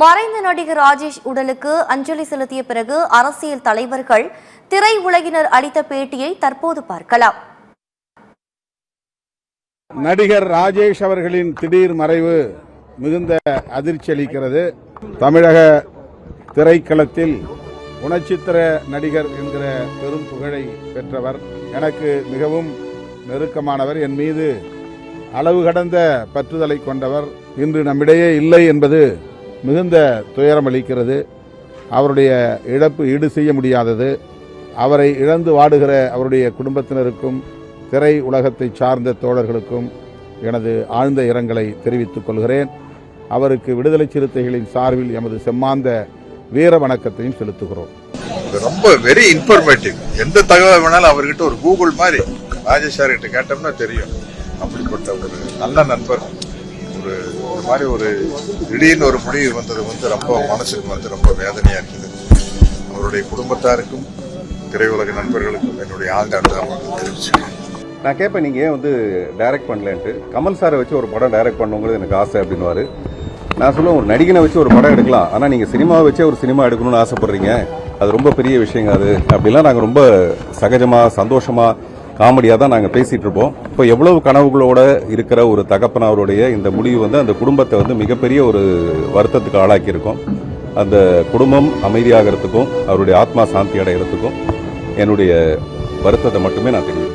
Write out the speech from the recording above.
மறைந்த நடிகர் ராஜேஷ் உடலுக்கு அஞ்சலி செலுத்திய பிறகு அரசியல் தலைவர்கள், திரை உலகினர் அளித்த பேட்டியை தற்போது பார்க்கலாம். நடிகர் ராஜேஷ் அவர்களின் திடீர் மறைவு மிகுந்த அதிர்ச்சி அளிக்கிறது. தமிழக திரைக்களத்தில் குணச்சித்திர நடிகர் என்கிற பெரும் புகழை பெற்றவர், எனக்கு மிகவும் நெருக்கமானவர், என் மீது அளவு கடந்த பற்றுதலை கொண்டவர். இன்று நம்மிடையே இல்லை என்பது மிகுந்த துயரம் அளிக்கிறது. அவருடைய இழப்பு ஈடு செய்ய முடியாதது. அவரை இழந்து வாடுகிற அவருடைய குடும்பத்தினருக்கும் திரை உலகத்தை சார்ந்த தோழர்களுக்கும் எனது ஆழ்ந்த இரங்கலை தெரிவித்துக் கொள்கிறேன். அவருக்கு விடுதலை சிறுத்தைகளின் சார்பில் எமது செம்மாந்த வீர வணக்கத்தையும் செலுத்துகிறோம். ரொம்ப வெரி இன்ஃபர்மேட்டிவ். எந்த தகவல் வேணாலும் அவர்கிட்ட ஒரு கூகுள் மாதிரி ராஜேஷ் சார் கிட்ட கேட்டோம்னா தெரியும். அப்படிப்பட்ட ஒரு நல்ல நண்பர். ஒரு மாதிரி ஒரு திடீர்னு ஒரு முடிவு வந்தது ரொம்ப மனசுக்கு ரொம்ப வேதனையா இருக்குது. அவருடைய குடும்பத்தாருக்கும் திரையுலக நண்பர்களுக்கும் என்னுடைய ஆழ்ந்த அனுதாபங்களை தெரிவிச்சுக்கிறேன். நான் கேட்பேன், நீங்கள் ஏன் டைரக்ட் பண்ணலன்ட்டு. கமல் சாரை வச்சு ஒரு படம் டைரக்ட் பண்ணுங்கிறது எனக்கு ஆசை அப்படின்னுவாரு. நான் சொல்லுவேன், ஒரு நடிகனை வச்சு ஒரு படம் எடுக்கலாம், ஆனால் நீங்கள் சினிமாவை வச்சே ஒரு சினிமா எடுக்கணும்னு ஆசைப்படுறீங்க, அது ரொம்ப பெரிய விஷயங்க அது அப்படிலாம் நாங்கள் ரொம்ப சகஜமாக சந்தோஷமாக காமெடியாக தான் நாங்கள் பேசிகிட்டு இருப்போம். இப்போ எவ்வளவு கனவுகளோட இருக்கிற ஒரு தகப்பனாருடைய இந்த முடிவு அந்த குடும்பத்தை மிகப்பெரிய ஒரு வருத்தத்துக்கு ஆளாக்கியிருக்கோம். அந்த குடும்பம் அமைதியாகிறதுக்கும் அவருடைய ஆத்மா சாந்தி அடைகிறதுக்கும் என்னுடைய வருத்தத்தை மட்டுமே நான் தெரிவிக்கிறேன்.